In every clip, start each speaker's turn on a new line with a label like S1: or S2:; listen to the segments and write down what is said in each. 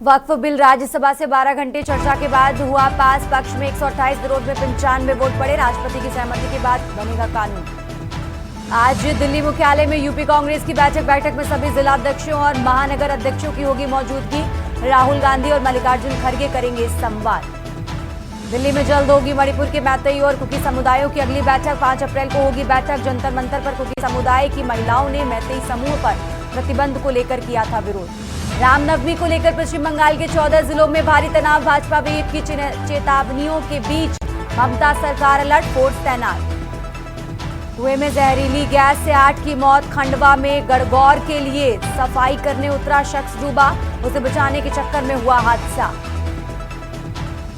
S1: वक्फ bill Rajya Sabha से 12 घंटे चर्चा के बाद हुआ पास। पक्ष में 128, विरोध में 95 वोट पड़े। राष्ट्रपति की सहमति के बाद बनेगा कानून। आज दिल्ली मुख्यालय में यूपी कांग्रेस की बैठक में सभी जिलाध्यक्षों और महानगर अध्यक्षों की होगी मौजूदगी। राहुल गांधी और मल्लिकार्जुन खड़गे करेंगे संवाद। दिल्ली में जल्द होगी मणिपुर के मैतेई और कुकी समुदायों की अगली बैठक। 5 अप्रैल को होगी बैठक। जंतर मंतर पर कुकी समुदाय की महिलाओं ने मैतेई समूह पर प्रतिबंध को लेकर किया था विरोध। रामनवमी को लेकर पश्चिम बंगाल के 14 जिलों में भारी तनाव। भाजपा व्हीप की चेतावनियों के बीच ममता सरकार अलर्ट, फोर्स तैनात। कुएं में जहरीली गैस से 8 की मौत। खंडवा में गणगौर के लिए सफाई करने उतरा शख्स डूबा, उसे बचाने के चक्कर में हुआ हादसा।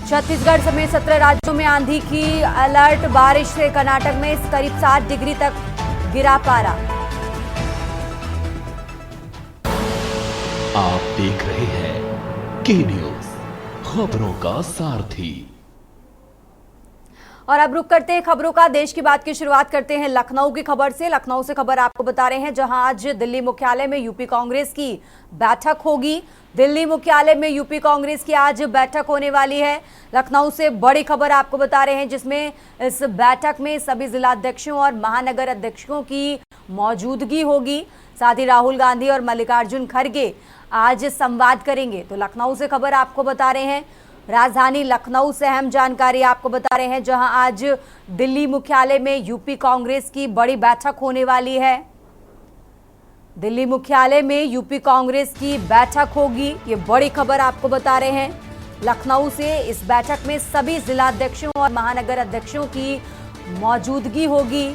S1: छत्तीसगढ़ समेत 17 राज्यों में आंधी की अलर्ट। बारिश से कर्नाटक में करीब 7 डिग्री तक गिरा पारा।
S2: आप देख रहे हैं के न्यूज, खबरों का सारथी।
S1: और अब रुक करते हैं खबरों का। देश की बात की शुरुआत करते हैं लखनऊ की खबर से। लखनऊ से खबर आपको बता रहे हैं, जहां आज दिल्ली मुख्यालय में यूपी कांग्रेस की बैठक होगी। दिल्ली मुख्यालय में यूपी कांग्रेस की आज बैठक होने वाली है। लखनऊ से बड़ी खबर आपको बता रहे हैं, जिसमें इस बैठक में सभी जिलाध्यक्षों और महानगर अध्यक्षों की मौजूदगी होगी। साथ ही राहुल गांधी और मल्लिकार्जुन खड़गे आज संवाद करेंगे। तो लखनऊ से खबर आपको बता रहे हैं। राजधानी लखनऊ से अहम जानकारी आपको बता रहे हैं, जहां आज दिल्ली मुख्यालय में यूपी कांग्रेस की बड़ी बैठक होने वाली है। दिल्ली मुख्यालय में यूपी कांग्रेस की बैठक होगी, ये बड़ी खबर आपको बता रहे हैं लखनऊ से। इस बैठक में सभी जिलाध्यक्षों और महानगर अध्यक्षों की मौजूदगी होगी।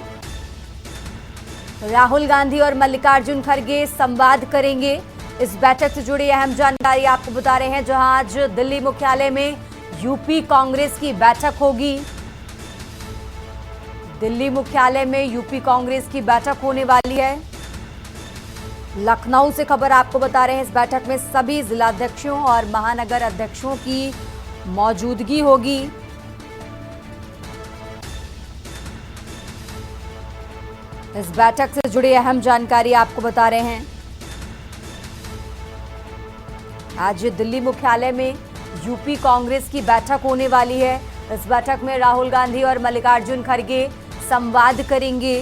S1: राहुल गांधी और मल्लिकार्जुन खड़गे संवाद करेंगे। इस बैठक से जुड़ी अहम जानकारी आपको बता रहे हैं, जहां आज दिल्ली मुख्यालय में यूपी कांग्रेस की बैठक होगी। दिल्ली मुख्यालय में यूपी कांग्रेस की बैठक होने वाली है। लखनऊ से खबर आपको बता रहे हैं, इस बैठक में सभी जिलाध्यक्षों और महानगर अध्यक्षों की मौजूदगी होगी। इस बैठक से जुड़ी अहम जानकारी आपको बता रहे हैं। आज दिल्ली मुख्यालय में यूपी कांग्रेस की बैठक होने वाली है। इस बैठक में राहुल गांधी और मल्लिकार्जुन खड़गे संवाद करेंगे।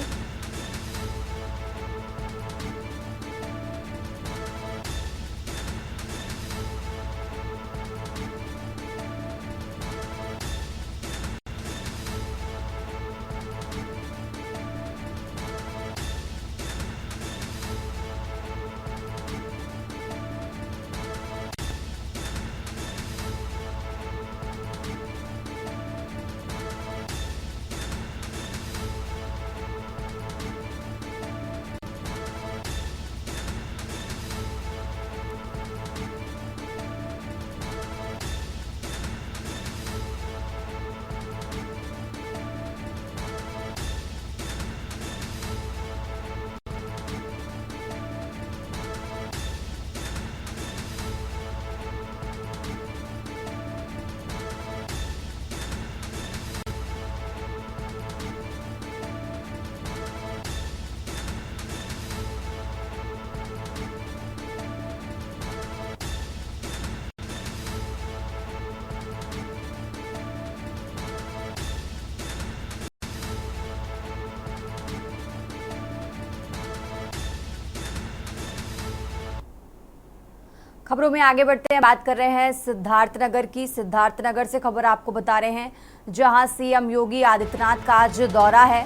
S1: खबरों में आगे बढ़ते हैं, बात कर रहे हैं सिद्धार्थनगर की। सिद्धार्थनगर से खबर आपको बता रहे हैं, जहां सीएम योगी आदित्यनाथ का आज दौरा है।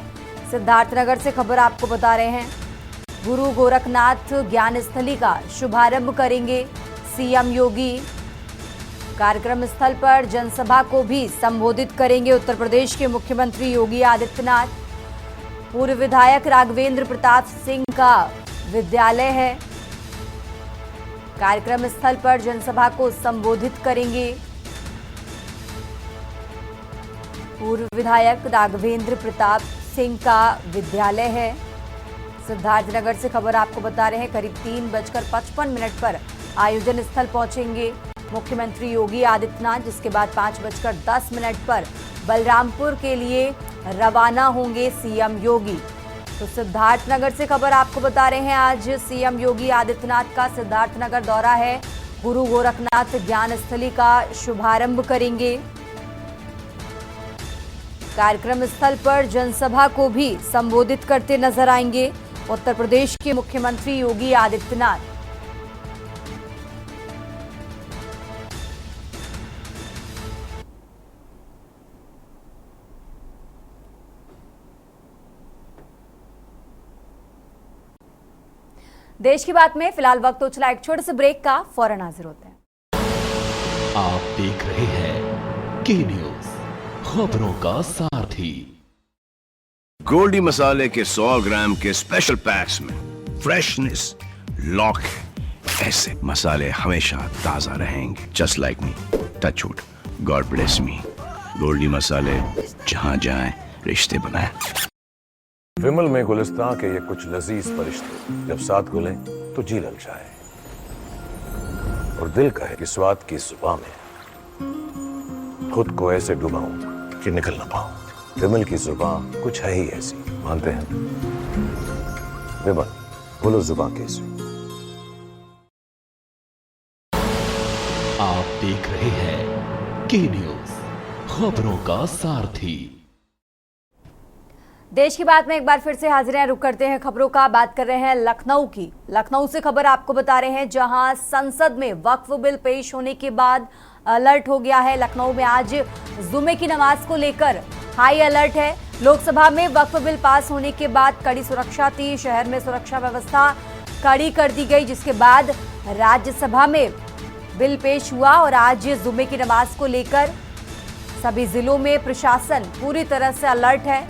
S1: सिद्धार्थनगर से खबर आपको बता रहे हैं, गुरु गोरखनाथ ज्ञानस्थली का शुभारंभ करेंगे सीएम योगी। कार्यक्रम स्थल पर जनसभा को भी संबोधित करेंगे उत्तर प्रदेश के मुख्यमंत्री योगी आदित्यनाथ। पूर्व विधायक राघवेंद्र प्रताप सिंह का विद्यालय है। कार्यक्रम स्थल पर जनसभा को संबोधित करेंगे पूर्व विधायक राघवेंद्र प्रताप सिंह का विद्यालय है। सिद्धार्थनगर से खबर आपको बता रहे हैं, करीब 3:55 पर आयोजन स्थल पहुंचेंगे मुख्यमंत्री योगी आदित्यनाथ, जिसके बाद 5:10 पर बलरामपुर के लिए रवाना होंगे सीएम योगी। तो सिद्धार्थनगर से खबर आपको बता रहे हैं, आज सीएम योगी आदित्यनाथ का सिद्धार्थनगर दौरा है गुरु गोरखनाथ ज्ञान स्थली का शुभारंभ करेंगे। कार्यक्रम स्थल पर जनसभा को भी संबोधित करते नजर आएंगे उत्तर प्रदेश के मुख्यमंत्री योगी आदित्यनाथ। देश की बात में फिलहाल वक्त हो चला एक छोटे से ब्रेक का, फौरन हाजिर होते हैं।
S2: आप देख रहे हैं के न्यूज, खबरों का सारथी।
S3: गोल्डी मसाले के 100 ग्राम के स्पेशल पैक्स में फ्रेशनेस लॉक है। ऐसे मसाले हमेशा ताजा रहेंगे। Just like me, touch wood, God bless me. Goldie मसाले, जहां जाएं रिश्ते बनाएं।
S4: विमल में गुलिस्तां के ये कुछ लजीज फरिश्ते जब साथ घुलें तो जी लग जाए और दिल कहे कि स्वाद की जुबान में खुद को ऐसे डुबाऊं कि निकल ना पाऊं। विमल की जुबान कुछ है ही ऐसी, मानते हैं? विमल, बोलो जुबान कैसी?
S2: आप देख रहे हैं के न्यूज, खबरों का सारथी।
S1: देश की बात में एक बार फिर से हाजिर हैं। रुक करते हैं खबरों का, बात कर रहे हैं लखनऊ की। लखनऊ से खबर आपको बता रहे हैं, जहां संसद में वक्फ बिल पेश होने के बाद अलर्ट हो गया है। लखनऊ में आज जुमे की नमाज को लेकर हाई अलर्ट है। लोकसभा में वक्फ बिल पास होने के बाद कड़ी सुरक्षा थी। शहर में सुरक्षा व्यवस्था कड़ी कर दी गई, जिसके बाद राज्यसभा में बिल पेश हुआ और आज जुमे की नमाज को लेकर सभी जिलों में प्रशासन पूरी तरह से अलर्ट है।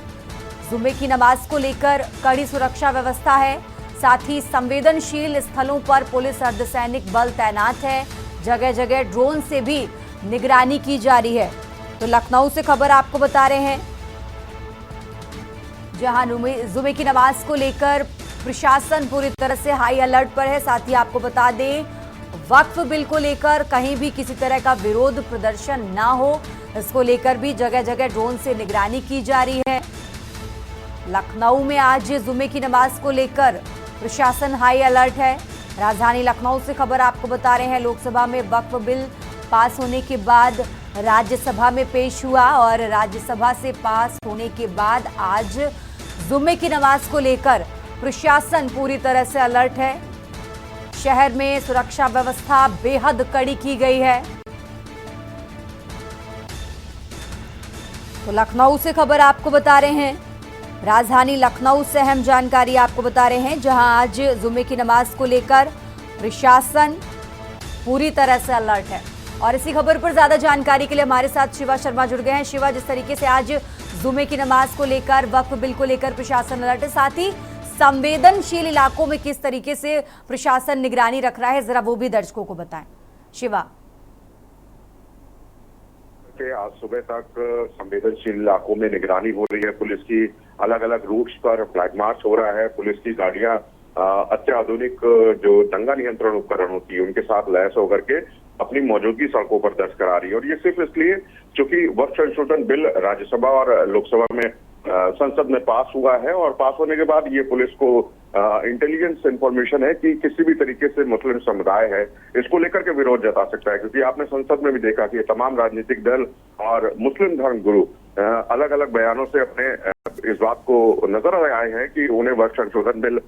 S1: जुमे की नमाज को लेकर कड़ी सुरक्षा व्यवस्था है। साथ ही संवेदनशील स्थलों पर पुलिस अर्धसैनिक बल तैनात है। जगह जगह ड्रोन से भी निगरानी की जा रही है। तो लखनऊ से खबर आपको बता रहे हैं, जहां जुमे की नमाज को लेकर प्रशासन पूरी तरह से हाई अलर्ट पर है। साथ ही आपको बता दें, वक्फ बिल को लेकर कहीं भी किसी तरह का विरोध प्रदर्शन ना हो, इसको लेकर भी जगह जगह ड्रोन से निगरानी की जा रही है। लखनऊ में आज जुमे की नमाज को लेकर प्रशासन हाई अलर्ट है। राजधानी लखनऊ से खबर आपको बता रहे हैं, लोकसभा में वक्फ बिल पास होने के बाद राज्यसभा में पेश हुआ और राज्यसभा से पास होने के बाद आज जुमे की नमाज को लेकर प्रशासन पूरी तरह से अलर्ट है। शहर में सुरक्षा व्यवस्था बेहद कड़ी की गई है। तो लखनऊ से खबर आपको बता रहे हैं, राजधानी लखनऊ से अहम जानकारी आपको बता रहे हैं, जहां आज जुमे की नमाज को लेकर प्रशासन पूरी तरह से अलर्ट है। और इसी खबर पर ज्यादा जानकारी के लिए हमारे साथ शिवा शर्मा जुड़ गए हैं। शिवा, जिस तरीके से आज जुमे की नमाज को लेकर, वक्फ बिल को लेकर प्रशासन अलर्ट है, साथ ही संवेदनशील इलाकों में किस तरीके से प्रशासन निगरानी रख रहा है, जरा वो भी दर्शकों को बताएं। शिवा,
S5: आज सुबह तक संवेदनशील इलाकों में निगरानी हो रही है। पुलिस की अलग अलग रूट्स पर फ्लैग मार्च हो रहा है। पुलिस की गाड़ियां अत्याधुनिक जो दंगा नियंत्रण उपकरण होती है उनके साथ लैस होकर के अपनी मौजूदगी सड़कों पर दर्ज करा रही है। और ये सिर्फ इसलिए क्योंकि वक्फ संशोधन बिल राज्यसभा और लोकसभा में संसद में पास हुआ है और पास होने के बाद ये पुलिस को इंटेलिजेंस इंफॉर्मेशन है कि किसी भी तरीके से मुस्लिम समुदाय है इसको लेकर के विरोध जता सकता है। क्योंकि आपने संसद में भी देखा कि तमाम राजनीतिक दल और मुस्लिम धर्म गुरु अलग अलग बयानों से अपने इस बात को नजर आए हैं कि उन्हें वक्फ संशोधन बिल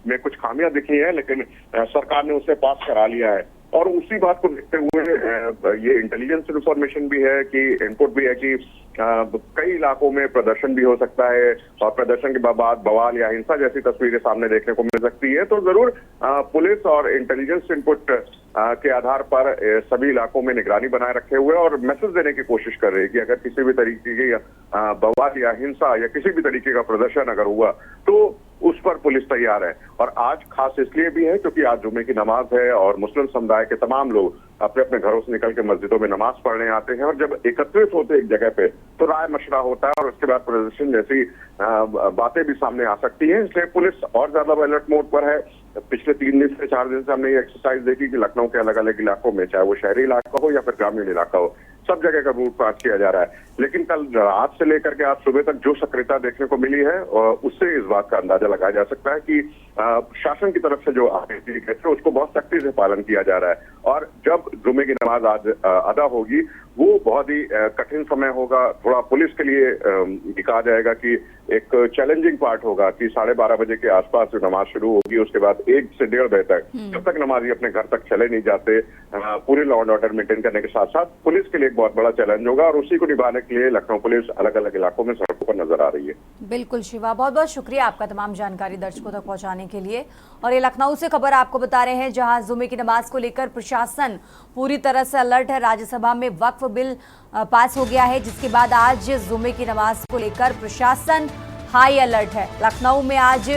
S5: में कुछ खामियां दिखी हैं, लेकिन सरकार ने उसे पास करा लिया है। और उसी बात को देखते हुए ये इंटेलिजेंस इंफॉर्मेशन भी है कि इनपुट भी है कि कई इलाकों में प्रदर्शन भी हो सकता है और प्रदर्शन के बाद बवाल या हिंसा जैसी तस्वीरें सामने देखने को मिल सकती है। तो जरूर पुलिस और इंटेलिजेंस इनपुट के आधार पर सभी इलाकों में निगरानी बनाए रखे हुए और मैसेज देने की कोशिश कर रही है कि अगर किसी भी तरीके की बवाल या हिंसा या किसी भी तरीके का प्रदर्शन अगर हुआ तो उस पर पुलिस तैयार है। और आज खास इसलिए भी है क्योंकि आज जुमे की नमाज है और मुस्लिम समुदाय के तमाम लोग अपने अपने घरों से निकल के मस्जिदों में नमाज पढ़ने आते हैं और जब एकत्रित होते एक जगह पे तो राय मशवरा होता है और उसके बाद प्रदर्शन जैसी बातें भी सामने आ सकती हैं। इसलिए पुलिस और ज्यादा अलर्ट मोड पर है। पिछले 3 दिन से 4 दिन से हमने ये एक्सरसाइज देखी कि लखनऊ के अलग अलग इलाकों में, चाहे वो शहरी इलाका हो या फिर ग्रामीण इलाका हो, सब जगह का रूट मार्च किया जा रहा है। लेकिन कल रात से लेकर के आज सुबह तक जो सक्रियता देखने को मिली है उससे इस बात का अंदाजा लगाया जा सकता है कि शासन की तरफ से जो आदेश दिए गए थे उसको बहुत सख्ती से पालन किया जा रहा है। और जब जुमे की नमाज आज अदा होगी वो बहुत ही कठिन समय होगा। थोड़ा पुलिस के लिए ये कहा जाएगा कि एक चैलेंजिंग पार्ट होगा कि 12:30 बजे के आसपास जो नमाज शुरू होगी उसके बाद 1 से 1:30 बजे तक जब तक नमाजी अपने घर तक चले नहीं जाते पूरे लॉ एंड ऑर्डर मेंटेन करने के साथ साथ पुलिस के लिए एक बहुत बड़ा चैलेंज होगा। और उसी को निभाने के लिए लखनऊ पुलिस अलग अलग इलाकों में सड़कों पर नजर आ रही है।
S1: बिल्कुल शिवा, बहुत बहुत शुक्रिया आपका तमाम जानकारी दर्शकों तक पहुंचाने के लिए। और ये लखनऊ से खबर आपको बता रहे हैं जहां जुमे की नमाज को लेकर प्रशासन पूरी तरह से अलर्ट है। राज्यसभा में वक्फ बिल पास हो गया है जिसके बाद आज जुमे की नमाज को लेकर प्रशासन हाई अलर्ट है। लखनऊ में आज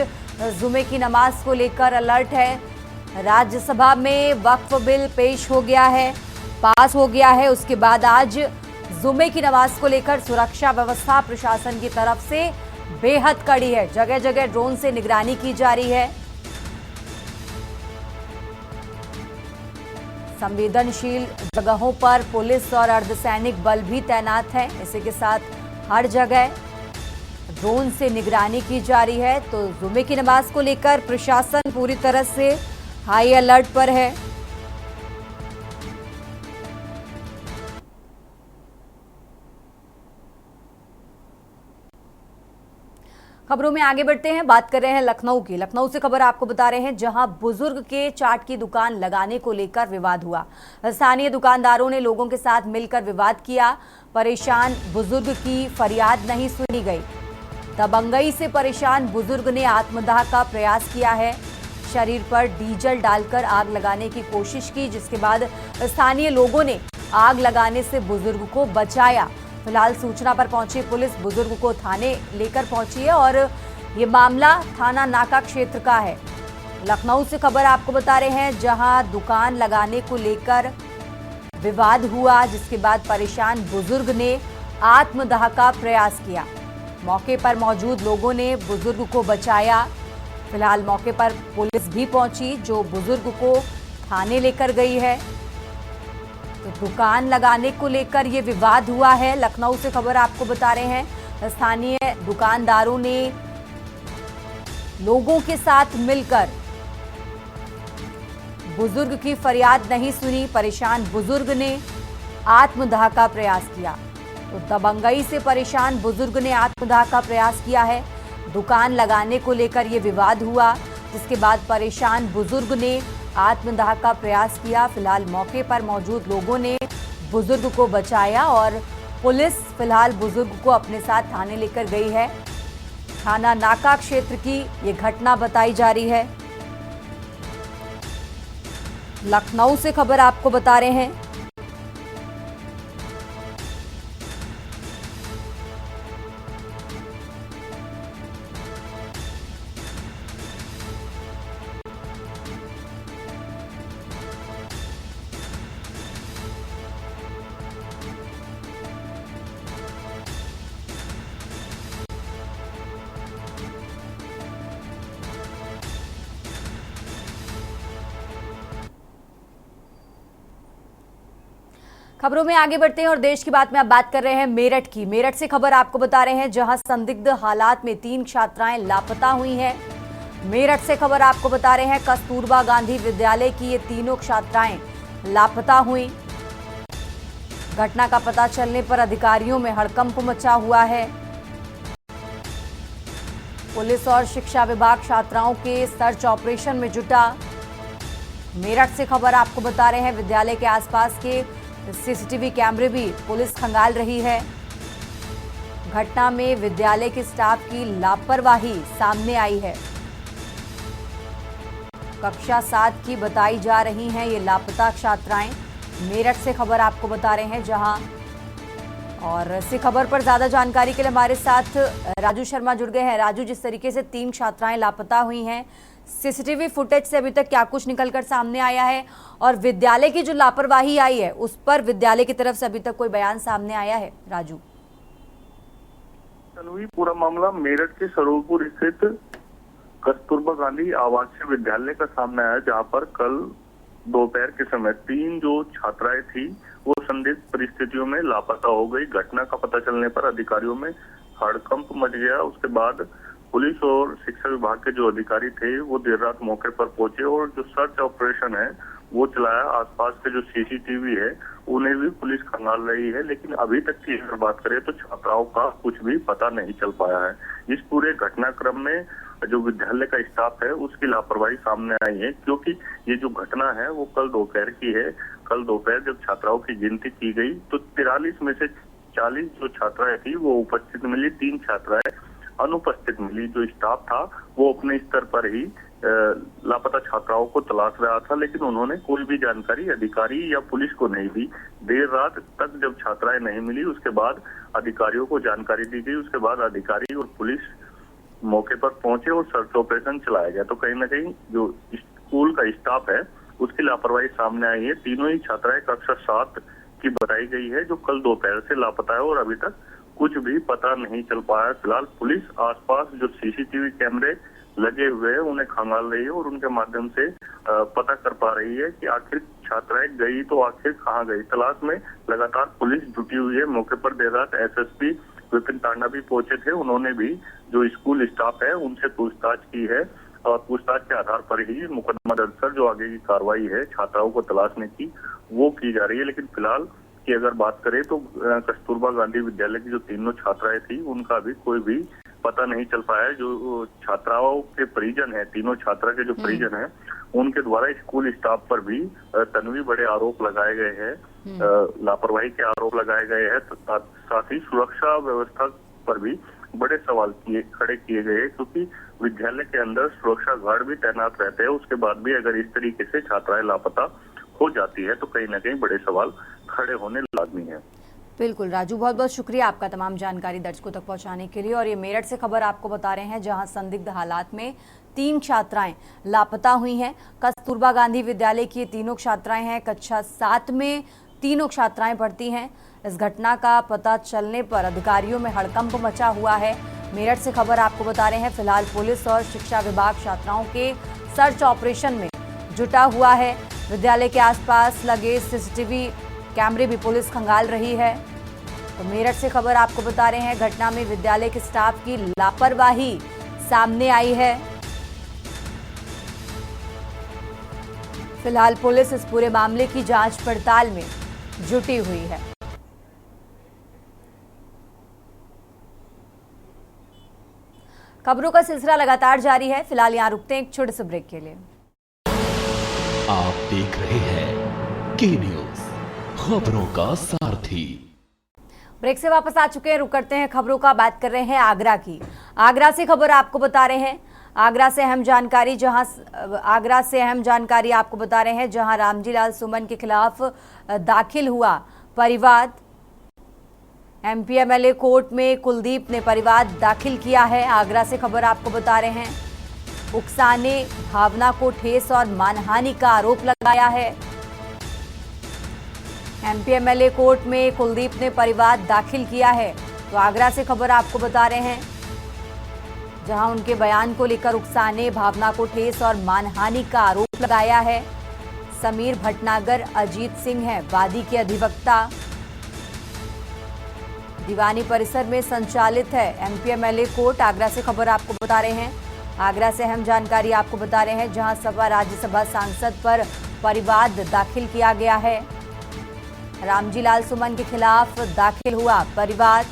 S1: जुमे की नमाज को लेकर अलर्ट है। राज्यसभा में वक्फ बिल पेश हो गया है, पास हो गया है। उसके बाद आज जुमे की नमाज को लेकर सुरक्षा व्यवस्था प्रशासन की तरफ से बेहद कड़ी है। जगह जगह ड्रोन से निगरानी की जा रही है। संवेदनशील जगहों पर पुलिस और अर्धसैनिक बल भी तैनात है। इसी के साथ हर जगह ड्रोन से निगरानी की जा रही है। तो जुमे की नमाज को लेकर प्रशासन पूरी तरह से हाई अलर्ट पर है। खबरों में आगे बढ़ते हैं, बात कर रहे हैं लखनऊ की। लखनऊ से खबर आपको बता रहे हैं जहां बुजुर्ग के चाट की दुकान लगाने को लेकर विवाद हुआ। स्थानीय दुकानदारों ने लोगों के साथ मिलकर विवाद किया। परेशान बुजुर्ग की फरियाद नहीं सुनी गई। दबंगई से परेशान बुजुर्ग ने आत्मदाह का प्रयास किया है। शरीर पर डीजल डालकर आग लगाने की कोशिश की जिसके बाद स्थानीय लोगों ने आग लगाने से बुजुर्ग को बचाया। फिलहाल सूचना पर पहुंची पुलिस बुजुर्ग को थाने लेकर पहुंची है और ये मामला थाना नाका क्षेत्र का है। लखनऊ से खबर आपको बता रहे हैं जहां दुकान लगाने को लेकर विवाद हुआ जिसके बाद परेशान बुजुर्ग ने आत्मदाह का प्रयास किया। मौके पर मौजूद लोगों ने बुजुर्ग को बचाया। फिलहाल मौके पर पुलिस भी पहुंची जो बुजुर्ग को थाने लेकर गई है। तो दुकान लगाने को लेकर ये विवाद हुआ है। लखनऊ से खबर आपको बता रहे हैं स्थानीय दुकानदारों ने लोगों के साथ मिलकर बुजुर्ग की फरियाद नहीं सुनी। परेशान बुजुर्ग ने आत्मदाह का प्रयास किया। तो दबंगई से परेशान बुजुर्ग ने आत्मदाह का प्रयास किया है। दुकान लगाने को लेकर यह विवाद हुआ जिसके बाद परेशान बुजुर्ग ने आत्मदाह का प्रयास किया। फिलहाल मौके पर मौजूद लोगों ने बुजुर्ग को बचाया और पुलिस फिलहाल बुजुर्ग को अपने साथ थाने लेकर गई है। थाना नाका क्षेत्र की ये घटना बताई जा रही है। लखनऊ से खबर आपको बता रहे हैं खबरों में आगे बढ़ते हैं और देश की बात में अब बात कर रहे हैं मेरठ की। मेरठ से खबर आपको बता रहे हैं जहां संदिग्ध हालात में 3 छात्राएं लापता हुई हैं। मेरठ से खबर आपको बता रहे हैं कस्तूरबा गांधी विद्यालय की ये तीनों छात्राएं लापता हुई। घटना का पता चलने पर अधिकारियों में हड़कंप मचा हुआ है। पुलिस और शिक्षा विभाग छात्राओं के सर्च ऑपरेशन में जुटा। मेरठ से खबर आपको बता रहे हैं विद्यालय के आसपास के सीसीटीवी कैमरे भी पुलिस खंगाल रही है। घटना में विद्यालय के स्टाफ की लापरवाही सामने आई है। कक्षा 7 की बताई जा रही हैं ये लापता छात्राएं। मेरठ से खबर आपको बता रहे हैं जहां और इसी खबर पर ज्यादा जानकारी के लिए हमारे साथ राजू शर्मा जुड़ गए हैं। राजू, जिस तरीके से 3 छात्राएं लापता हुई हैं, सीसीटीवी फुटेज से अभी तक क्या कुछ निकलकर सामने आया है और विद्यालय की जो लापरवाही आई है उस पर विद्यालय की तरफ से अभी तक कोई बयान सामने आया है? राजू,
S6: पूरा मामला मेरठ के सरोजपुर स्थित कस्तूरबा गांधी आवासीय विद्यालय का सामने आया जहां पर कल दोपहर के समय 3 जो छात्राएं थी वो संदिग्ध परिस्थितियों में लापता हो गई। घटना का पता चलने पर अधिकारियों में हड़कंप मच गया। उसके बाद पुलिस और शिक्षा विभाग के जो अधिकारी थे वो देर रात मौके पर पहुंचे और जो सर्च ऑपरेशन है वो चलाया। आसपास के जो सीसीटीवी है उन्हें भी पुलिस खंगाल रही है, लेकिन अभी तक की अगर बात करें तो छात्राओं का कुछ भी पता नहीं चल पाया है। इस पूरे घटनाक्रम में जो विद्यालय का स्टाफ है उसकी लापरवाही सामने आई है, क्योंकि ये जो घटना है वो कल दोपहर की है। कल दोपहर जब छात्राओं की गिनती की गई तो 43 में से 40 जो छात्राएं थी वो उपस्थित मिली, 3 छात्राएं अनुपस्थित मिली। जो स्टाफ था वो अपने स्तर पर ही लापता छात्राओं को तलाश रहा था, लेकिन उन्होंने कोई भी जानकारी अधिकारी या पुलिस को नहीं दी। देर रात तक जब छात्राएं नहीं मिली उसके बाद अधिकारियों को जानकारी दी गई। उसके बाद अधिकारी और पुलिस मौके पर पहुंचे और सर्च ऑपरेशन चलाया गया। तो कहीं ना कहीं जो स्कूल का स्टाफ है उसकी लापरवाही सामने आई है। तीनों ही छात्राएं कक्षा 7 की बताई गई है जो कल दोपहर से लापता है और अभी तक कुछ भी पता नहीं चल पाया। फिलहाल पुलिस आसपास जो सीसीटीवी कैमरे लगे हुए हैं उन्हें खंगाल रही है और उनके माध्यम से पता कर पा रही है कि आखिर छात्राएं गई तो आखिर कहाँ गई। तलाश में लगातार पुलिस जुटी हुई है। मौके पर देर रात एसएसपी विपिन टांडा भी पहुंचे थे। उन्होंने भी जो स्कूल स्टाफ है उनसे पूछताछ की है और पूछताछ के आधार पर ही मुकदमा दर्ज कर जो आगे की कार्रवाई है छात्राओं को तलाशने की वो की जा रही है। लेकिन फिलहाल की अगर बात करें तो कस्तूरबा गांधी विद्यालय की जो तीनों छात्राएं थी उनका भी कोई भी पता नहीं चल पाया है। जो छात्राओं के परिजन है, तीनों छात्रा के जो परिजन है उनके द्वारा स्कूल स्टाफ पर भी तन्वी बड़े आरोप लगाए गए हैं, लापरवाही के आरोप लगाए गए हैं। साथ ही सुरक्षा व्यवस्था पर भी बड़े सवाल खड़े किए गए हैं, क्योंकि विद्यालय के अंदर सुरक्षा गार्ड भी तैनात रहते हैं। उसके बाद भी अगर इस तरीके से छात्राएं लापता हो जाती है तो कहीं ना कहीं बड़े सवाल खड़े होने लाजमी है।
S1: बिल्कुल राजू, बहुत बहुत शुक्रिया आपका तमाम जानकारी दर्शकों तक पहुंचाने के लिए। और ये मेरठ से खबर आपको बता रहे हैं जहां संदिग्ध हालात में 3 छात्राएं लापता हुई हैं। कस्तूरबा गांधी विद्यालय की तीनों छात्राएं हैं, कक्षा 7 में तीनों छात्राएं पढ़ती हैं। इस घटना का पता चलने पर अधिकारियों में हड़कंप मचा हुआ है। मेरठ से खबर आपको बता रहे हैं फिलहाल पुलिस और शिक्षा विभाग छात्राओं के सर्च ऑपरेशन में जुटा हुआ है। विद्यालय के आसपास लगे सीसीटीवी कैमरे भी पुलिस खंगाल रही है। तो मेरठ से खबर आपको बता रहे हैं घटना में विद्यालय के स्टाफ की लापरवाही सामने आई है। फिलहाल पुलिस इस पूरे मामले की जांच पड़ताल में जुटी हुई है। खबरों का सिलसिला लगातार जारी है। फिलहाल यहां रुकते हैं एक छोटे से ब्रेक के लिए।
S2: आप देख रहे हैं के न्यूज, खबरों का सारथी।
S1: ब्रेक से वापस आ चुके हैं, रुक करते हैं खबरों का। बात कर रहे हैं आगरा की। आगरा से खबर आपको बता रहे हैं, आगरा से अहम जानकारी आपको बता रहे हैं जहां रामजी लाल सुमन के खिलाफ दाखिल हुआ परिवाद। एमपी एमएलए कोर्ट में कुलदीप ने परिवाद दाखिल किया है। आगरा से खबर आपको बता रहे हैं, उकसाने, भावना को ठेस और मानहानि का आरोप लगाया है। एमपी एमएलए कोर्ट में कुलदीप ने परिवाद दाखिल किया है। तो आगरा से खबर आपको बता रहे हैं जहां उनके बयान को लेकर उकसाने, भावना को ठेस और मानहानि का आरोप लगाया है। समीर भटनागर अजीत सिंह हैं वादी के अधिवक्ता। दीवानी परिसर में संचालित है एमपी एमएलए कोर्ट। आगरा से खबर आपको बता रहे हैं, आगरा से अहम जानकारी आपको बता रहे हैं जहां सपा राज्यसभा सांसद पर परिवाद दाखिल किया गया है। रामजी लाल सुमन के खिलाफ दाखिल हुआ परिवाद।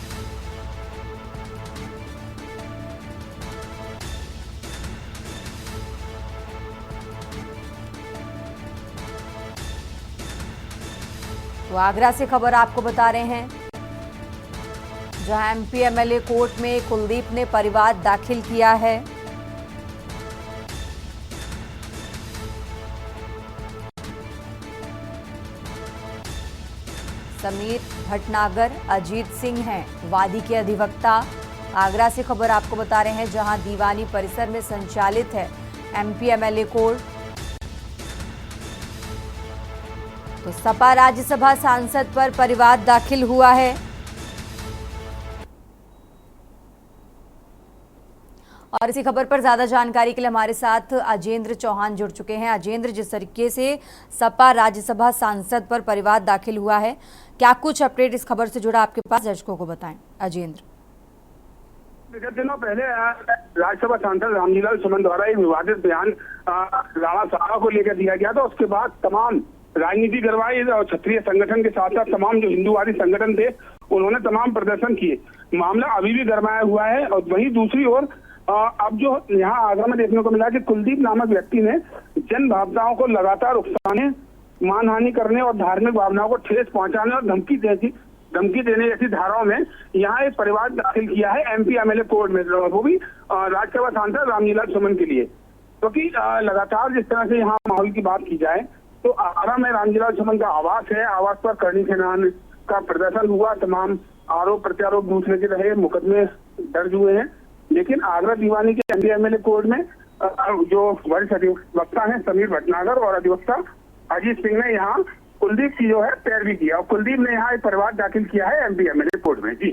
S1: तो आगरा से खबर आपको बता रहे हैं जहां एमपी एमएलए कोर्ट में कुलदीप ने परिवाद दाखिल किया है। समीर भटनागर अजीत सिंह हैं वादी के अधिवक्ता। आगरा से खबर आपको बता रहे हैं जहां दीवानी परिसर में संचालित है एमपी एमएलए कोर्ट। तो सपा राज्यसभा सांसद पर परिवाद दाखिल हुआ है। और इसी खबर पर ज्यादा जानकारी के लिए हमारे साथ अजेंद्र चौहान जुड़ चुके हैं। अजेंद्र, जिस तरीके से सपा राज्यसभा सांसद पर परिवाद दाखिल हुआ है, क्या कुछ अपडेट इस खबर से जुड़ा आपके पास दर्शकों को बताएं अजेंद्र।
S7: विगत दिनों पहले राज्यसभा सांसद रामजीलाल सुमन द्वारा एक विवादित बयान राणा साहब को लेकर दिया गया था। उसके बाद तमाम राजनीति गरवाई और क्षत्रिय संगठन के साथ साथ तमाम जो हिंदूवादी संगठन थे उन्होंने तमाम प्रदर्शन किए। मामला अभी भी गरमाया हुआ है। और वहीं दूसरी ओर अब जो यहाँ आगरा में देखने को मिला कि कुलदीप नामक व्यक्ति ने जन भावनाओं को लगातार उकसाने, मानहानि करने और धार्मिक भावनाओं को ठेस पहुंचाने और धमकी देने जैसी धाराओं में यहाँ एक परिवार दाखिल किया है एमपी एमएलए कोर्ट में, वो भी राज्यसभा सांसद रामजीलाल सुमन के लिए। क्योंकि लगातार जिस तरह से यहाँ माहौल की बात की जाए तो आगरा में रामजीलाल सुमन का आवास है, आवास पर करनी सेनान का प्रदर्शन हुआ, तमाम आरोप प्रत्यारोप दूसरे के रहे, मुकदमे दर्ज हुए हैं। लेकिन आगरा दीवानी के एमपी एमएलए कोर्ट में जो वरिष्ठ अधिवक्ता हैं समीर भटनागर और अधिवक्ता अजीत सिंह ने यहाँ कुलदीप की जो है पैरवी किया और कुलदीप ने यहाँ एक परिवार दाखिल किया है एमपी एमएलए कोर्ट में। जी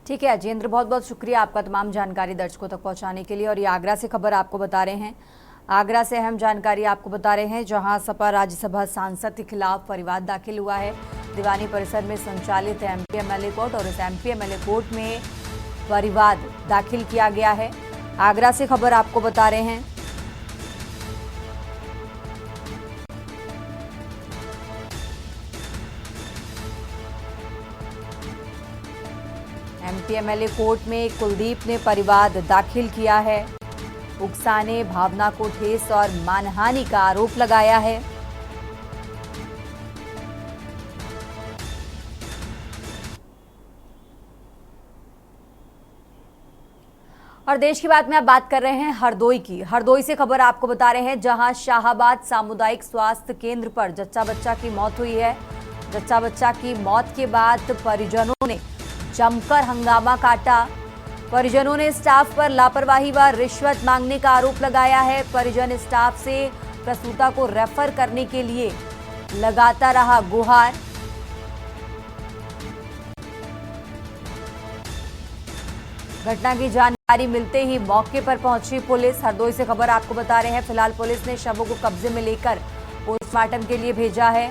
S1: ठीक है अजेंद्र, बहुत बहुत शुक्रिया आपका तमाम जानकारी दर्शकों तक पहुंचाने के लिए। और ये आगरा से खबर आपको बता रहे हैं, आगरा से अहम जानकारी आपको बता रहे हैं, जहां सपा राज्यसभा सांसद के खिलाफ परिवार दाखिल हुआ है दीवानी परिसर में संचालित एमपी एमएलए कोर्ट। और इस एमपी एमएलए कोर्ट में परिवाद दाखिल किया गया है। आगरा से खबर आपको बता रहे हैं। एमपी एमएलए कोर्ट में कुलदीप ने परिवाद दाखिल किया है, उकसाने, भावना को ठेस और मानहानि का आरोप लगाया है। और देश की बात में अब बात कर रहे हैं हरदोई की। हरदोई से खबर आपको बता रहे हैं, जहां शाहाबाद सामुदायिक स्वास्थ्य केंद्र पर जच्चा बच्चा की मौत हुई है। जच्चा बच्चा की मौत के बाद परिजनों ने जमकर हंगामा काटा। परिजनों ने स्टाफ पर लापरवाही व रिश्वत मांगने का आरोप लगाया है। परिजन स्टाफ से प्रसूता को रेफर करने के लिए लगाता रहा गुहार। घटना की जानकारी मिलते ही मौके पर पहुंची पुलिस। हरदोई से खबर आपको बता रहे हैं, फिलहाल पुलिस ने शवों को कब्जे में लेकर पोस्टमार्टम के लिए भेजा है।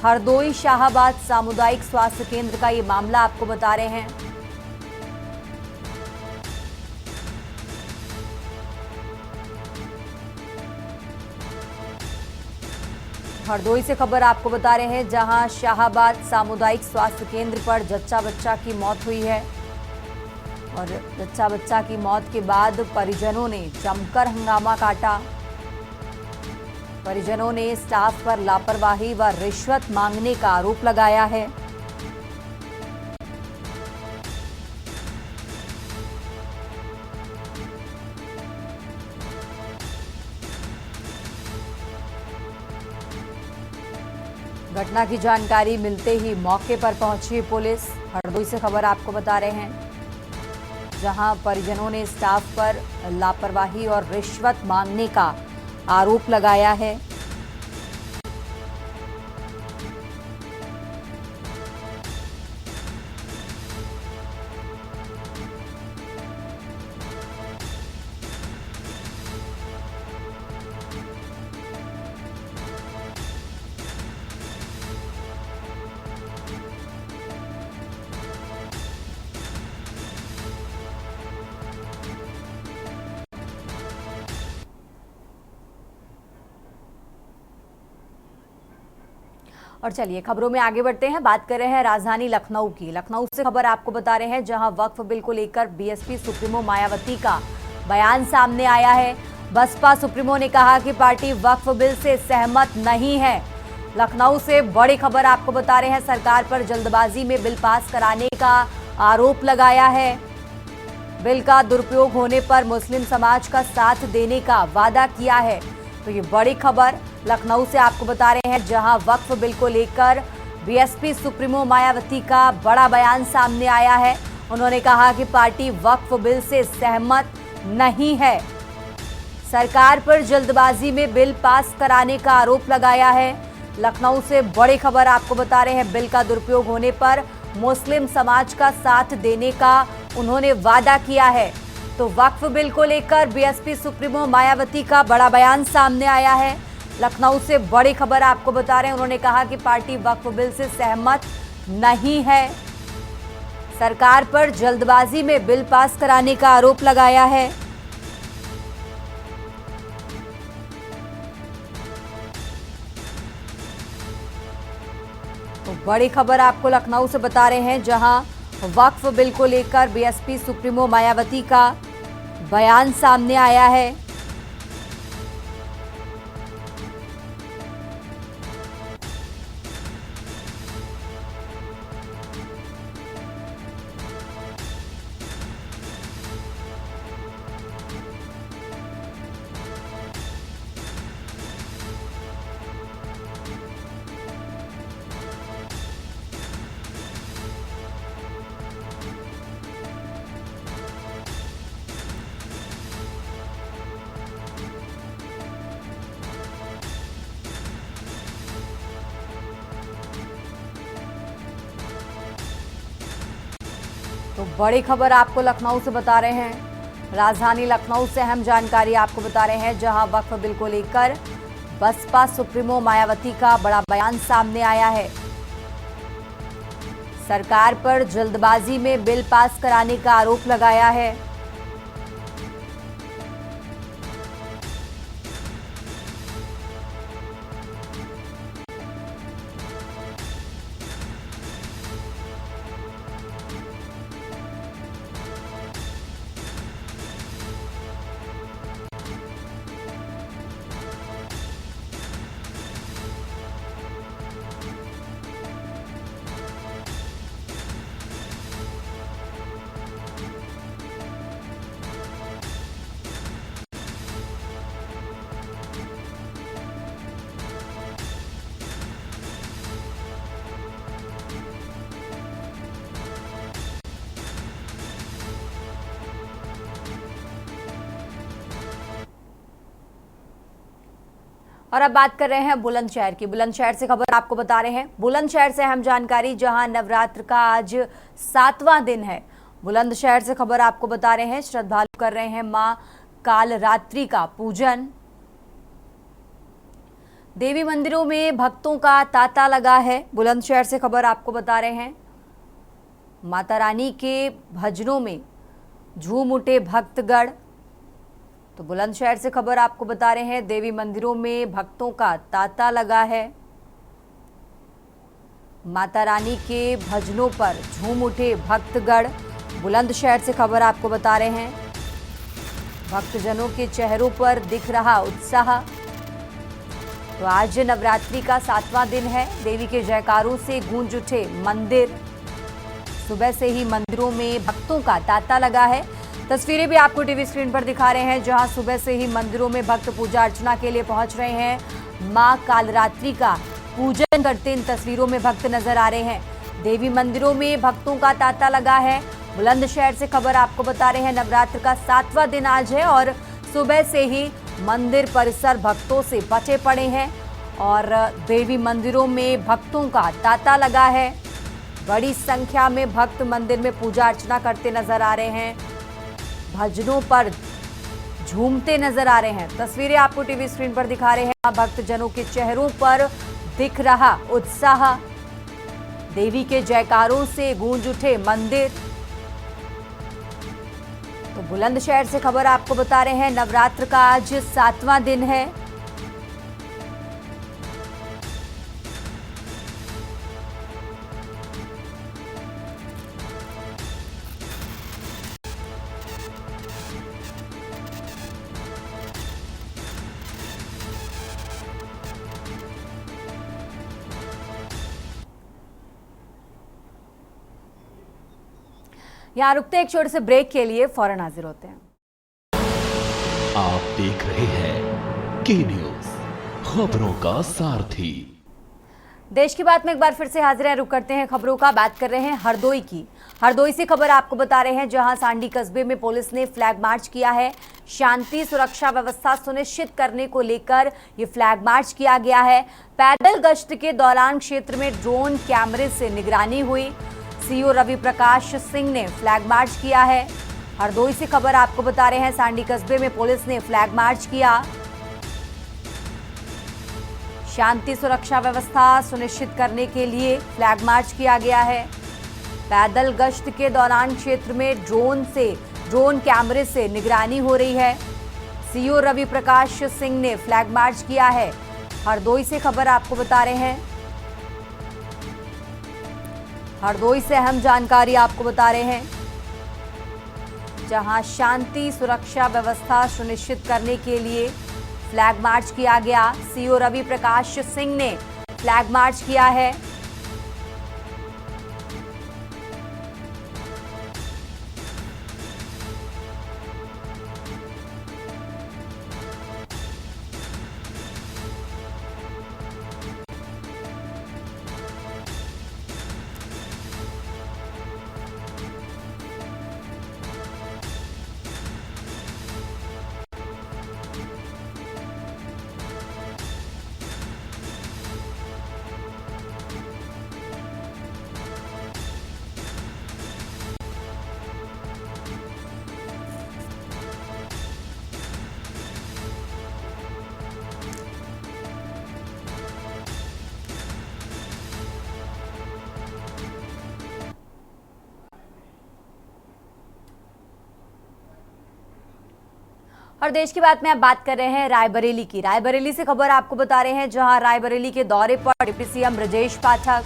S1: हरदोई शाहाबाद सामुदायिक स्वास्थ्य केंद्र का ये मामला आपको बता रहे हैं। हरदोई से खबर आपको बता रहे हैं, जहां शाहाबाद सामुदायिक स्वास्थ्य केंद्र पर जच्चा बच्चा की मौत हुई है। और जच्चा बच्चा की मौत के बाद परिजनों ने जमकर हंगामा काटा। परिजनों ने स्टाफ पर लापरवाही व रिश्वत मांगने का आरोप लगाया है। घटना की जानकारी मिलते ही मौके पर पहुंची पुलिस। हरदोई से खबर आपको बता रहे हैं, जहां परिजनों ने स्टाफ पर लापरवाही और रिश्वत मांगने का आरोप लगाया है। और चलिए खबरों में आगे बढ़ते हैं, बात कर रहे हैं राजधानी लखनऊ की। लखनऊ से खबर आपको बता रहे हैं, जहां वक्फ बिल को लेकर बीएसपी सुप्रीमो मायावती का बयान सामने आया है। बसपा सुप्रीमो ने कहा कि पार्टी वक्फ बिल से सहमत नहीं है। लखनऊ से बड़ी खबर आपको बता रहे हैं, सरकार पर जल्दबाजी में बिल पास कराने का आरोप लगाया है। बिल का दुरुपयोग होने पर मुस्लिम समाज का साथ देने का वादा किया है। तो ये बड़ी खबर लखनऊ से आपको बता रहे हैं, जहां वक्फ बिल को लेकर बीएसपी सुप्रीमो मायावती का बड़ा बयान सामने आया है। उन्होंने कहा कि पार्टी वक्फ बिल से सहमत नहीं है। सरकार पर जल्दबाजी में बिल पास कराने का आरोप लगाया है। लखनऊ से बड़ी खबर आपको बता रहे हैं, बिल का दुरुपयोग होने पर मुस्लिम समाज का साथ देने का उन्होंने वादा किया है। तो वक्फ बिल को लेकर बीएसपी सुप्रीमो मायावती का बड़ा बयान सामने आया है। लखनऊ से बड़ी खबर आपको बता रहे हैं, उन्होंने कहा कि पार्टी वक्फ बिल से सहमत नहीं है। सरकार पर जल्दबाजी में बिल पास कराने का आरोप लगाया है। तो बड़ी खबर आपको लखनऊ से बता रहे हैं, जहां वक्फ बिल को लेकर बीएसपी सुप्रीमो मायावती का बयान सामने आया है। तो बड़ी खबर आपको लखनऊ से बता रहे हैं, राजधानी लखनऊ से अहम जानकारी आपको बता रहे हैं, जहां वक्फ बिल को लेकर बसपा सुप्रीमो मायावती का बड़ा बयान सामने आया है। सरकार पर जल्दबाजी में बिल पास कराने का आरोप लगाया है। और अब बात कर रहे हैं बुलंदशहर की। बुलंदशहर से खबर आपको बता रहे हैं, बुलंदशहर से अहम जानकारी, जहां नवरात्र का आज 7वां दिन है। बुलंदशहर से खबर आपको बता रहे हैं, श्रद्धालु कर रहे हैं मां कालरात्रि का पूजन। देवी मंदिरों में भक्तों का तांता लगा है। बुलंदशहर से खबर आपको बता रहे हैं, माता रानी के भजनों में झूम उठे भक्तगण। तो बुलंदशहर से खबर आपको बता रहे हैं, देवी मंदिरों में भक्तों का तांता लगा है। माता रानी के भजनों पर झूम उठे भक्तगण। बुलंदशहर से खबर आपको बता रहे हैं, भक्तजनों के चेहरों पर दिख रहा उत्साह। तो आज नवरात्रि का 7वां दिन है। देवी के जयकारों से गूंज उठे मंदिर। सुबह से ही मंदिरों में भक्तों का तांता लगा है। तस्वीरें भी आपको टीवी स्क्रीन पर दिखा रहे हैं, जहां सुबह से ही मंदिरों में भक्त पूजा अर्चना के लिए पहुंच रहे हैं। मां कालरात्रि का पूजन करते इन तस्वीरों में भक्त नजर आ रहे हैं। देवी मंदिरों में भक्तों का तांता लगा है। बुलंदशहर से खबर आपको बता रहे हैं, नवरात्र का 7वां दिन आज है और सुबह से ही मंदिर परिसर भक्तों से बचे पड़े हैं और देवी मंदिरों में भक्तों का तांता लगा है। बड़ी संख्या में भक्त मंदिर में पूजा अर्चना करते नजर आ रहे हैं, भजनों पर झूमते नजर आ रहे हैं। तस्वीरें आपको टीवी स्क्रीन पर दिखा रहे हैं, भक्तजनों के चेहरों पर दिख रहा उत्साह। देवी के जयकारों से गूंज उठे मंदिर। तो बुलंदशहर से खबर आपको बता रहे हैं, नवरात्र का आज 7वां दिन है। यहाँ रुकते एक छोटे से ब्रेक के लिए, फौरन हाजिर होते हैं।
S2: आप देख रहे हैं के न्यूज, खबरों का सारथी।
S1: देश की बात में एक बार फिर से हाजिर हैं, रुक करते हैं खबरों का। बात कर रहे हैं हरदोई की। हरदोई से खबर आपको बता रहे हैं, जहां सांडी कस्बे में पुलिस ने फ्लैग मार्च किया है। शांति सुरक्षा व्यवस्था सुनिश्चित करने को लेकर ये फ्लैग मार्च किया गया है। पैदल गश्त के दौरान क्षेत्र में ड्रोन कैमरे से निगरानी हुई। सीओ रवि प्रकाश सिंह ने फ्लैग मार्च किया है। हरदोई से खबर आपको बता रहे हैं, सांडी कस्बे में पुलिस ने फ्लैग मार्च किया। शांति सुरक्षा व्यवस्था सुनिश्चित करने के लिए फ्लैग मार्च किया गया है। पैदल गश्त के दौरान क्षेत्र में ड्रोन कैमरे से निगरानी हो रही है। सीओ रवि प्रकाश सिंह ने फ्लैग मार्च किया है। हरदोई से खबर आपको बता रहे हैं। हरदोई से अहम जानकारी आपको बता रहे हैं, जहां शांति सुरक्षा व्यवस्था सुनिश्चित करने के लिए फ्लैग मार्च किया गया। सीओ रवि प्रकाश सिंह ने फ्लैग मार्च किया है। और देश की बात में अब बात कर रहे हैं रायबरेली की। रायबरेली से खबर आपको बता रहे हैं, जहां रायबरेली के दौरे पर डिप्टी सीएम ब्रजेश पाठक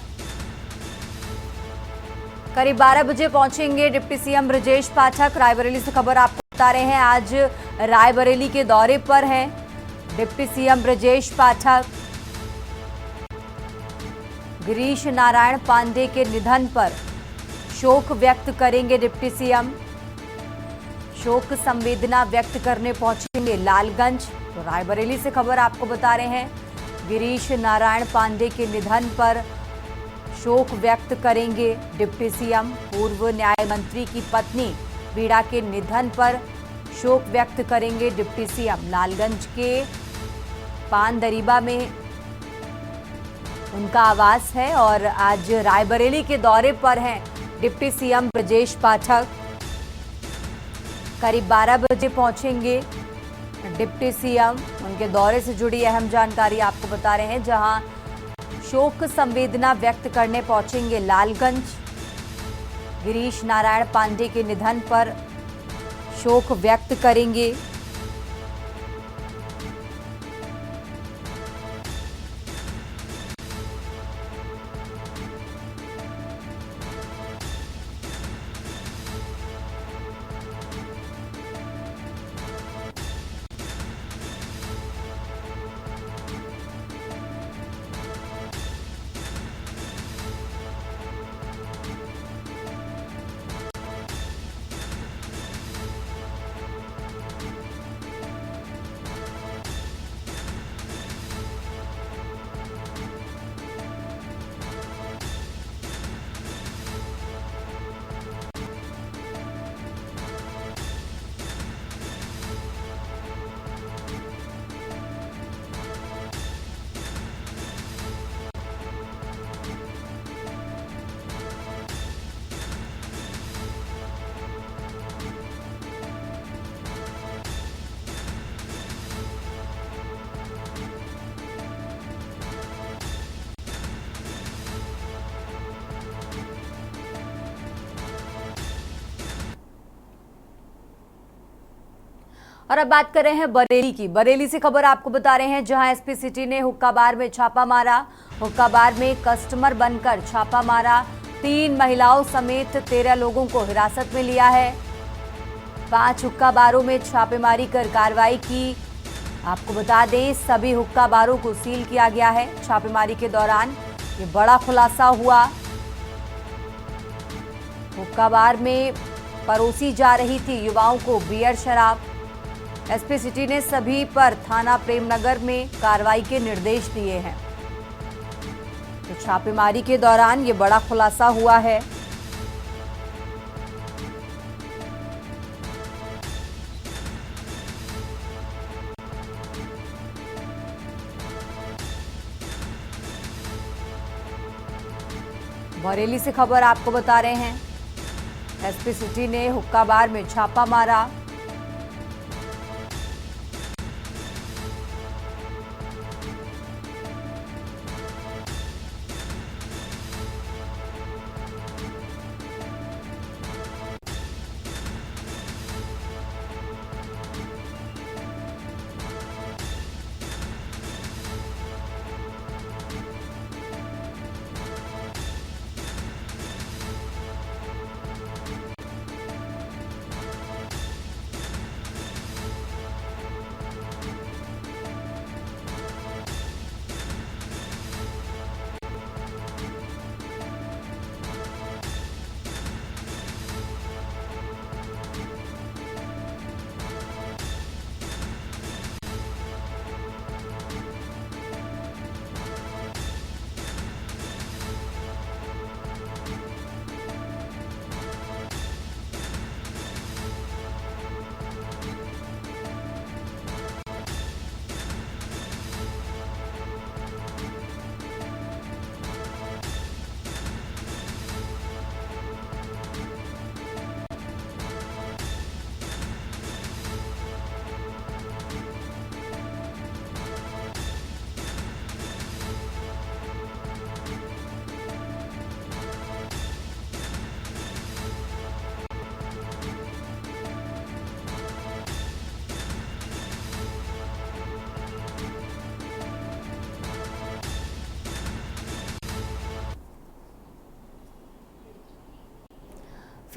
S1: करीब 12 बजे पहुंचेंगे। डिप्टी सीएम ब्रजेश पाठक रायबरेली से खबर आपको बता रहे हैं, आज रायबरेली के दौरे पर हैं डिप्टी सीएम ब्रजेश पाठक। गिरीश नारायण पांडे के निधन पर शोक व्यक्त करेंगे डिप्टी सीएम। शोक संवेदना व्यक्त करने पहुंचेंगे लालगंज। तो रायबरेली से खबर आपको बता रहे हैं, गिरीश नारायण पांडे के निधन पर शोक व्यक्त करेंगे डिप्टी सीएम। पूर्व न्याय मंत्री की पत्नी वीणा के निधन पर शोक व्यक्त करेंगे डिप्टी सीएम। लालगंज के पानदरीबा में उनका आवास है और आज रायबरेली के दौरे पर हैं डिप्टी सीएम ब्रजेश पाठक। करीब 12 बजे पहुंचेंगे डिप्टी सीएम। उनके दौरे से जुड़ी अहम जानकारी आपको बता रहे हैं, जहां शोक संवेदना व्यक्त करने पहुंचेंगे लालगंज। गिरीश नारायण पांडे के निधन पर शोक व्यक्त करेंगे। और अब बात कर रहे हैं बरेली की। बरेली से खबर आपको बता रहे हैं, जहां एसपी सिटी ने हुक्का बार में छापा मारा। हुक्का बार में कस्टमर बनकर छापा मारा। 3 महिलाओं समेत 13 लोगों को हिरासत में लिया है। 5 हुक्का बारों में छापेमारी कर कार्रवाई की। आपको बता दें, सभी हुक्का बारों को सील किया गया है। छापेमारी के दौरान ये बड़ा खुलासा हुआ। हुक्का बार में परोसी जा रही थी युवाओं को बियर शराब। एसपी सिटी ने सभी पर थाना प्रेमनगर में कार्रवाई के निर्देश दिए हैं। तो छापेमारी के दौरान ये बड़ा खुलासा हुआ है। बरेली से खबर आपको बता रहे हैं, एसपी सिटी ने हुक्का बार में छापा मारा।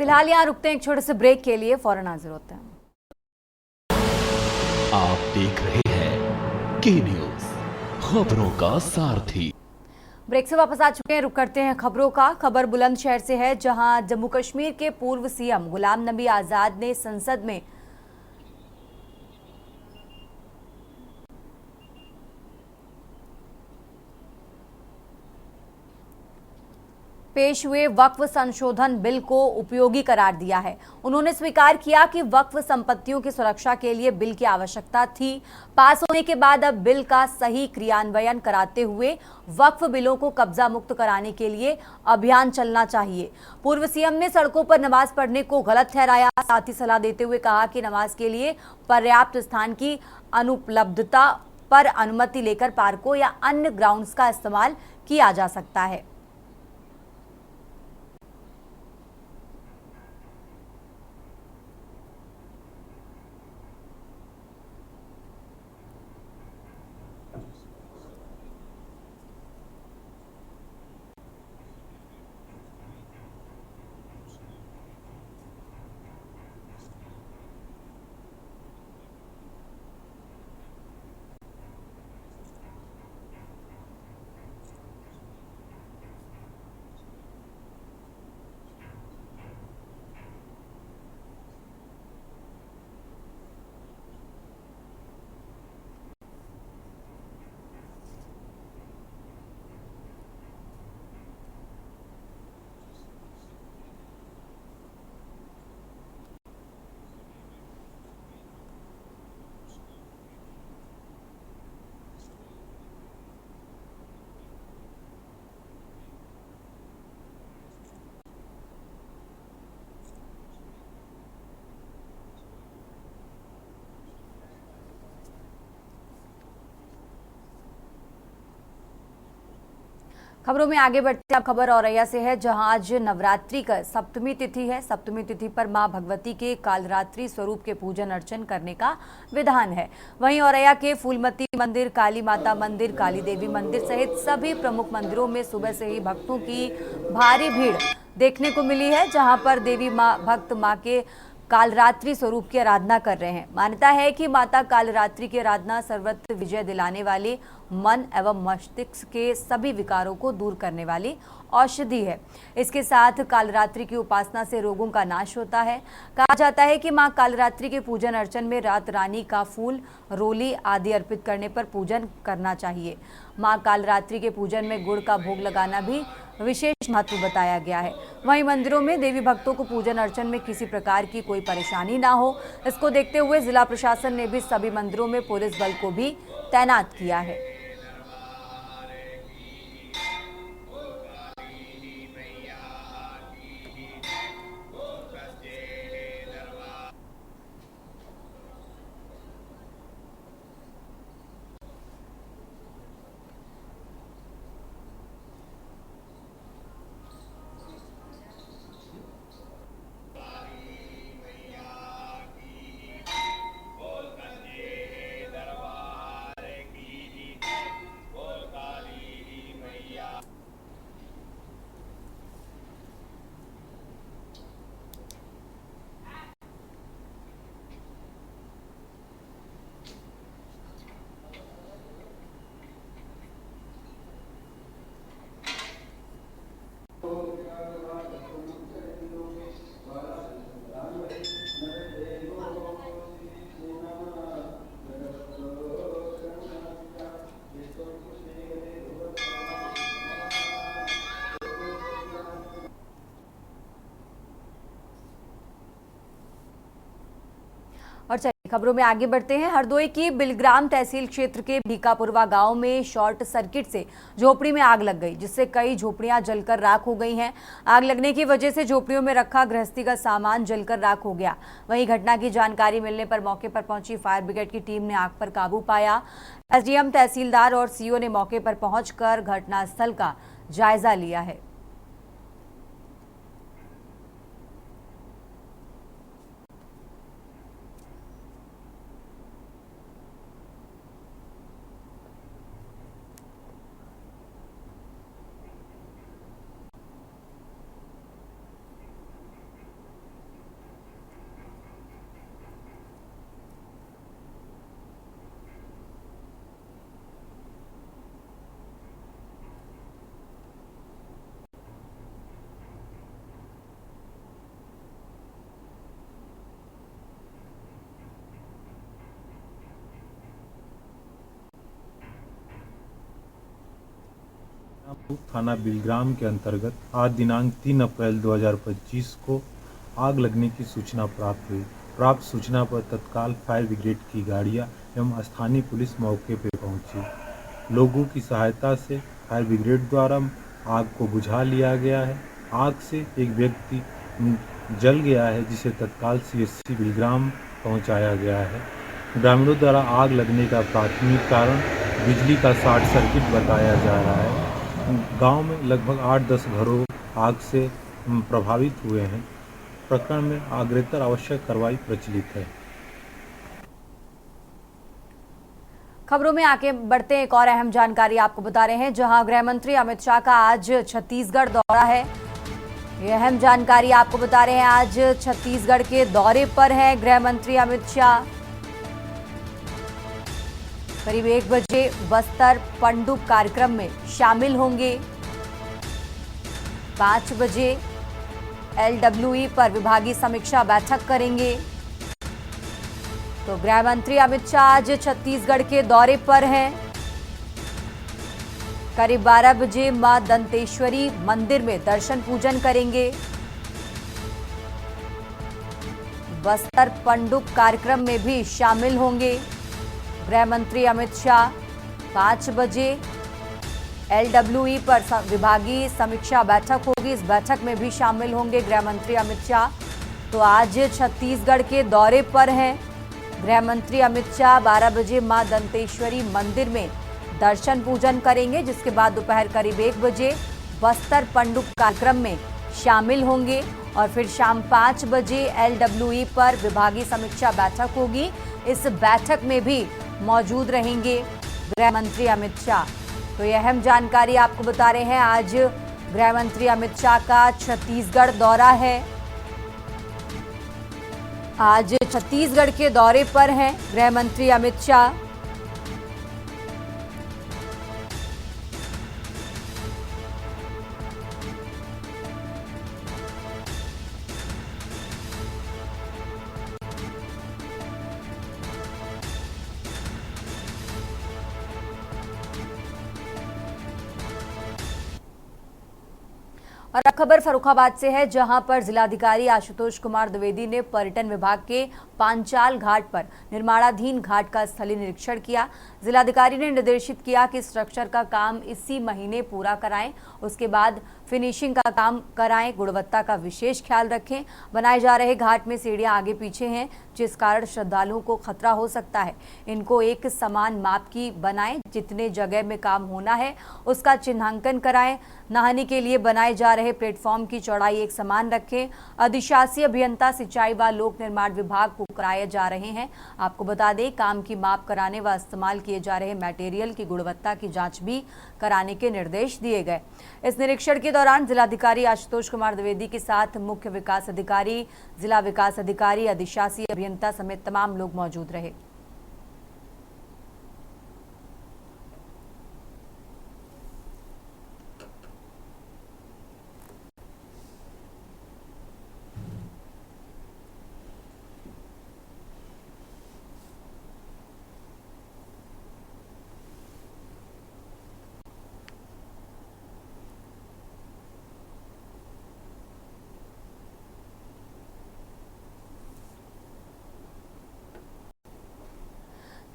S1: फिलहाल यहाँ रुकते हैं एक छोटे से ब्रेक के लिए, फौरन हाजिर होते हैं।
S2: आप देख रहे हैं के न्यूज, खबरों का सारथी।
S1: ब्रेक से वापस आ चुके हैं, रुक करते हैं खबरों का। खबर बुलंदशहर से है, जहां जम्मू कश्मीर के पूर्व सीएम गुलाम नबी आजाद ने संसद में पेश हुए वक्फ संशोधन बिल को उपयोगी करार दिया है। उन्होंने स्वीकार किया कि वक्फ संपत्तियों की सुरक्षा के लिए बिल की आवश्यकता थी। पास होने के बाद अब बिल का सही क्रियान्वयन कराते हुए वक्फ बिलों को कब्जा मुक्त कराने के लिए अभियान चलना चाहिए। पूर्व सीएम ने सड़कों पर नमाज पढ़ने को गलत ठहराया, साथ ही सलाह देते हुए कहा कि नमाज के लिए पर्याप्त स्थान की अनुपलब्धता पर अनुमति लेकर पार्कों या अन्य ग्राउंड्स का इस्तेमाल किया जा सकता है। खबरों में आगे बढ़ते हैं। अब खबर औरैया से है, जहां आज नवरात्रि का सप्तमी तिथि है। सप्तमी तिथि पर मां भगवती के कालरात्रि स्वरूप के पूजन अर्चन करने का विधान है। वहीं औरैया के फूलमती मंदिर, काली माता मंदिर, काली देवी मंदिर सहित सभी प्रमुख मंदिरों में सुबह से ही भक्तों की भारी भीड़ देखने को मिली है, जहां पर देवी भक्त मां के कालरात्रि स्वरूप की आराधना कर रहे हैं। मान्यता है कि माता कालरात्रि की आराधना सर्वत्र विजय दिलाने वाली, मन एवं मस्तिष्क के सभी विकारों को दूर करने वाली औषधि है। इसके साथ कालरात्रि की उपासना से रोगों का नाश होता है। कहा जाता है कि मां कालरात्रि के पूजन अर्चन में रात रानी का फूल, रोली आदि अर्पित करने पर पूजन करना चाहिए। मां कालरात्रि के पूजन में गुड़ का भोग लगाना भी विशेष महत्व बताया गया है। वहीं मंदिरों में देवी भक्तों को पूजन अर्चन में किसी प्रकार की कोई परेशानी ना हो, इसको देखते हुए जिला प्रशासन ने भी सभी मंदिरों में पुलिस बल को भी तैनात किया है। और चलिए खबरों में आगे बढ़ते हैं। हरदोई की बिलग्राम तहसील क्षेत्र के भीकापुरवा गांव में शॉर्ट सर्किट से झोपड़ी में आग लग गई, जिससे कई झोपड़ियां जलकर राख हो गई हैं। आग लगने की वजह से झोपड़ियों में रखा गृहस्थी का सामान जलकर राख हो गया। वहीं घटना की जानकारी मिलने पर मौके पर पहुंची फायर ब्रिगेड की टीम ने आग पर काबू पाया। एसडीएम, तहसीलदार और सीओ ने मौके पर पहुंचकर घटनास्थल का जायजा लिया है।
S8: थाना बिलग्राम के अंतर्गत आज दिनांक 3 अप्रैल 2025 को आग लगने की सूचना प्राप्त हुई। प्राप्त सूचना पर तत्काल फायर ब्रिगेड की गाड़ियां एवं स्थानीय पुलिस मौके पर पहुंची। लोगों की सहायता से फायर ब्रिगेड द्वारा आग को बुझा लिया गया है। आग से एक व्यक्ति जल गया है, जिसे तत्काल CHC बिलग्राम पहुंचाया गया है। ग्रामीणों द्वारा आग लगने का प्राथमिक कारण बिजली का शॉर्ट सर्किट बताया जा रहा है। गांव में लगभग 8-10 घरों आग से प्रभावित हुए हैं। प्रकरण में अग्रेतर आवश्यक कार्रवाई प्रचलित है।
S1: खबरों में आगे बढ़ते हैं, एक और अहम जानकारी आपको बता रहे हैं, जहां गृह मंत्री अमित शाह का आज छत्तीसगढ़ दौरा है। ये अहम जानकारी आपको बता रहे हैं, आज छत्तीसगढ़ के दौरे पर है गृह मंत्री अमित शाह। करीब 1 बजे बस्तर पनडुब्बी कार्यक्रम में शामिल होंगे। 5 बजे LWE पर विभागीय समीक्षा बैठक करेंगे। तो गृह मंत्री अमित शाह आज छत्तीसगढ़ के दौरे पर हैं। करीब 12 बजे मां दंतेश्वरी मंदिर में दर्शन पूजन करेंगे। बस्तर पनडुब्बी कार्यक्रम में भी शामिल होंगे गृह मंत्री अमित शाह। 5 बजे LWE पर विभागीय समीक्षा बैठक होगी, इस बैठक में भी शामिल होंगे गृह मंत्री अमित शाह। तो आज छत्तीसगढ़ के दौरे पर हैं गृह मंत्री अमित शाह। 12 बजे मां दंतेश्वरी मंदिर में दर्शन पूजन करेंगे, जिसके बाद दोपहर करीब 1 बजे बस्तर पनडुब्बी कार्यक्रम में शामिल होंगे और फिर शाम 5 बजे LWE पर विभागीय समीक्षा बैठक होगी। इस बैठक में भी मौजूद रहेंगे गृह मंत्री अमित शाह। तो यह अहम जानकारी आपको बता रहे हैं, आज गृह मंत्री अमित शाह का छत्तीसगढ़ दौरा है। आज छत्तीसगढ़ के दौरे पर हैं गृह मंत्री अमित शाह। और अब खबर फर्रुखाबाद से है, जहां पर जिलाधिकारी आशुतोष कुमार द्विवेदी ने पर्यटन विभाग के पांचाल घाट पर निर्माणाधीन घाट का स्थलीय निरीक्षण किया। जिलाधिकारी ने निर्देशित किया कि स्ट्रक्चर का काम इसी महीने पूरा कराएं, उसके बाद फिनिशिंग का काम कराएं, गुणवत्ता का विशेष ख्याल रखें। बनाए जा रहे घाट में सीढ़ियां आगे पीछे हैं, जिस कारण श्रद्धालुओं को खतरा हो सकता है। इनको एक समान माप की बनाएं, जितने जगह में काम होना है उसका चिन्हांकन कराएं। नहाने के लिए बनाए जा रहे प्लेटफॉर्म की चौड़ाई एक समान रखें। अधिशासी अभियंता सिंचाई व लोक निर्माण विभाग को कराए जा रहे हैं। आपको बता दें, काम की माप कराने व इस्तेमाल किए जा रहे मटेरियल की गुणवत्ता की जांच भी कराने के निर्देश दिए गए। इस निरीक्षण के दौरान जिलाधिकारी आशुतोष कुमार द्विवेदी के साथ मुख्य विकास अधिकारी, जिला विकास अधिकारी, अधिशासी अभियंता समेत तमाम लोग मौजूद रहे।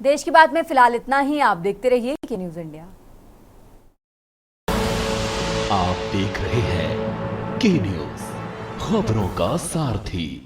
S1: देश की बात में फिलहाल इतना ही। आप देखते रहिए के न्यूज़ इंडिया।
S2: आप देख रहे हैं के न्यूज़, खबरों का सारथी।